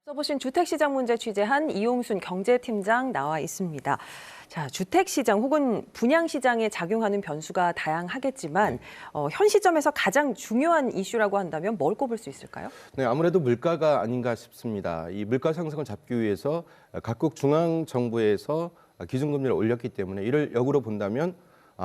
써보신 주택시장 문제 취재한 이용순 경제팀장 나와 있습니다. 자, 주택시장 혹은 분양시장에 작용하는 변수가 다양하겠지만 현 시점에서 가장 중요한 이슈라고 한다면 뭘 꼽을 수 있을까요? 네, 아무래도 물가가 아닌가 싶습니다. 이 물가 상승을 잡기 위해서 각국 중앙 정부에서 기준금리를 올렸기 때문에 이를 역으로 본다면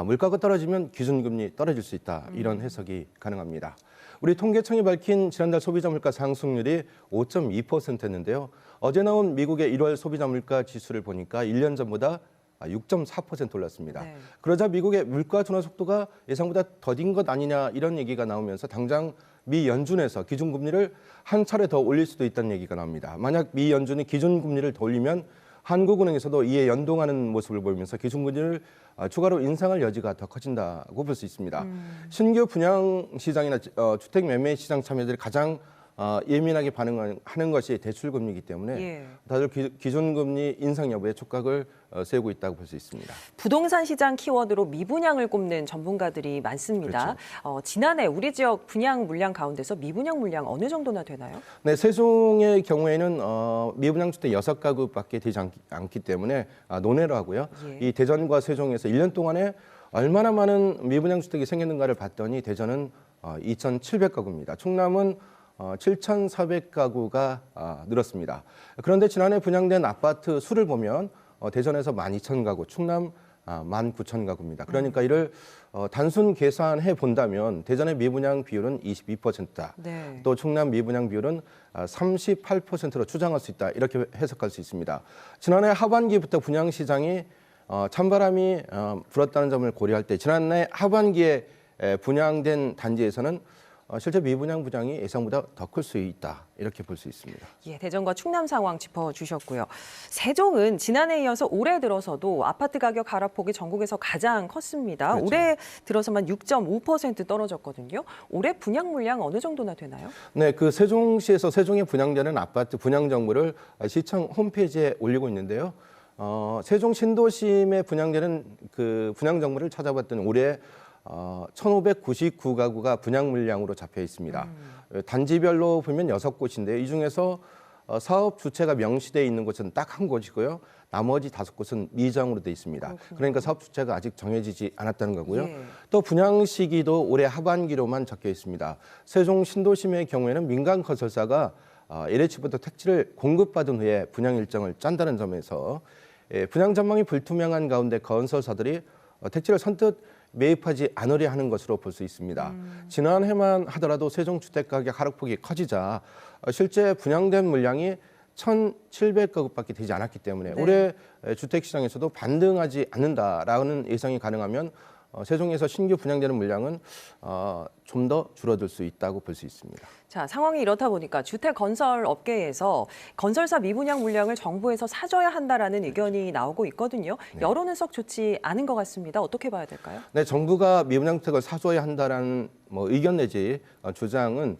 물가가 떨어지면 기준금리 떨어질 수 있다. 이런 해석이 가능합니다. 우리 통계청이 밝힌 지난달 소비자 물가 상승률이 5.2%였는데요. 어제 나온 미국의 1월 소비자 물가 지수를 보니까 1년 전보다 6.4% 올랐습니다. 네. 그러자 미국의 물가 둔화 속도가 예상보다 더딘 것 아니냐 이런 얘기가 나오면서 당장 미 연준에서 기준금리를 한 차례 더 올릴 수도 있다는 얘기가 나옵니다. 만약 미 연준이 기준금리를 더 올리면 한국은행에서도 이에 연동하는 모습을 보이면서 기준금리를 추가로 인상할 여지가 더 커진다고 볼 수 있습니다. 신규 분양 시장이나 주택 매매 시장 참여들이 가장 예민하게 반응하는 것이 대출금리이기 때문에 다들 기준금리 인상 여부에 촉각을 세우고 있다고 볼 수 있습니다. 부동산 시장 키워드로 미분양을 꼽는 전문가들이 많습니다. 그렇죠. 지난해 우리 지역 분양 물량 가운데서 미분양 물량 어느 정도나 되나요? 네, 세종의 경우에는 미분양 주택 6가구밖에 되지 않기 때문에 논외로 하고요. 이 대전과 세종에서 1년 동안에 얼마나 많은 미분양 주택이 생겼는가를 봤더니 대전은 2,700가구입니다. 충남은 7,400가구가 늘었습니다. 그런데 지난해 분양된 아파트 수를 보면 대전에서 12,000가구, 충남 19,000가구입니다. 그러니까 이를 단순 계산해 본다면 대전의 미분양 비율은 22%다. 네. 또 충남 미분양 비율은 38%로 추정할 수 있다. 이렇게 해석할 수 있습니다. 지난해 하반기부터 분양 시장이 찬바람이 불었다는 점을 고려할 때 지난해 하반기에 분양된 단지에서는 실제 미분양 분양이 예상보다 더 클 수 있다. 이렇게 볼 수 있습니다. 예, 대전과 충남 상황 짚어주셨고요. 세종은 지난해에 이어서 올해 들어서도 아파트 가격 하락폭이 전국에서 가장 컸습니다. 그렇죠. 올해 들어서만 6.5% 떨어졌거든요. 올해 분양 물량 어느 정도나 되나요? 네, 그 세종시에서 세종에 분양되는 아파트 분양 정보를 시청 홈페이지에 올리고 있는데요. 세종 신도심에 분양되는 그 분양 정보를 찾아봤더니 올해 1,599가구가 분양 물량으로 잡혀 있습니다. 단지별로 보면 6곳인데 이 중에서 사업 주체가 명시되어 있는 곳은 딱 한 곳이고요. 나머지 5곳은 미정으로 되어 있습니다. 그러니까 사업 주체가 아직 정해지지 않았다는 거고요. 또 분양 시기도 올해 하반기로만 적혀 있습니다. 세종 신도심의 경우에는 민간 건설사가 LH부터 택지를 공급받은 후에 분양 일정을 짠다는 점에서 분양 전망이 불투명한 가운데 건설사들이 택지를 선뜻 매입하지 않으려 하는 것으로 볼 수 있습니다. 지난해만 하더라도 세종 주택 가격 하락폭이 커지자 실제 분양된 물량이 1,700가구밖에 되지 않았기 때문에 올해 주택 시장에서도 반등하지 않는다라는 예상이 가능하면 세종에서 신규 분양되는 물량은 좀 더 줄어들 수 있다고 볼 수 있습니다. 자, 상황이 이렇다 보니까 주택 건설 업계에서 건설사 미분양 물량을 정부에서 사줘야 한다라는 의견이 나오고 있거든요. 여론은 썩 좋지 않은 것 같습니다. 어떻게 봐야 될까요? 네, 정부가 미분양 주택을 사줘야 한다라는 의견 내지 주장은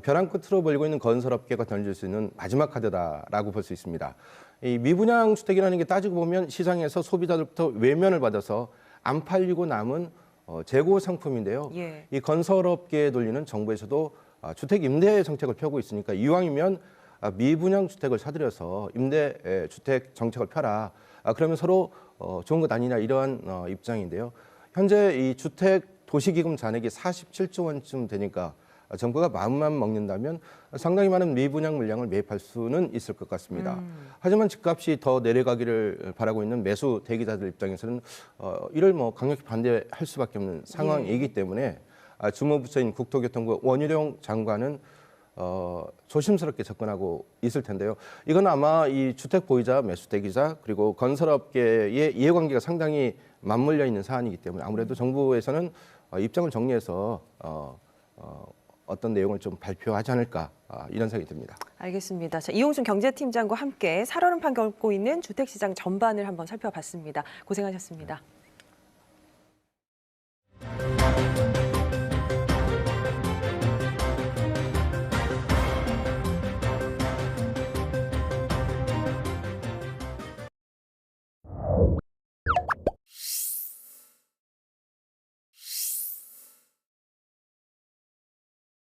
벼랑 끝으로 벌고 있는 건설업계가 던질 수 있는 마지막 카드다라고 볼 수 있습니다. 이 미분양 주택이라는 게 따지고 보면 시장에서 소비자들부터 외면을 받아서 안 팔리고 남은 재고 상품인데요. 이 건설업계에 돌리는 정부에서도 주택 임대 정책을 펴고 있으니까 이왕이면 미분양 주택을 사들여서 임대 주택 정책을 펴라. 그러면 서로 좋은 것 아니냐 이러한 입장인데요. 현재 이 주택 도시기금 잔액이 47조 원쯤 되니까 정부가 마음만 먹는다면 상당히 많은 미분양 물량을 매입할 수는 있을 것 같습니다. 하지만 집값이 더 내려가기를 바라고 있는 매수 대기자들 입장에서는 이를 강력히 반대할 수밖에 없는 상황이기 때문에 주무부처인 국토교통부 원희룡 장관은 조심스럽게 접근하고 있을 텐데요. 이건 아마 이 주택 보유자, 매수 대기자 그리고 건설업계의 이해관계가 상당히 맞물려 있는 사안이기 때문에 아무래도 정부에서는 입장을 정리해서 어떤 내용을 좀 발표하지 않을까 이런 생각이 듭니다. 알겠습니다. 자, 이용순 경제팀장과 함께 살얼음 판결 고 있는 주택시장 전반을 한번 살펴봤습니다. 고생하셨습니다.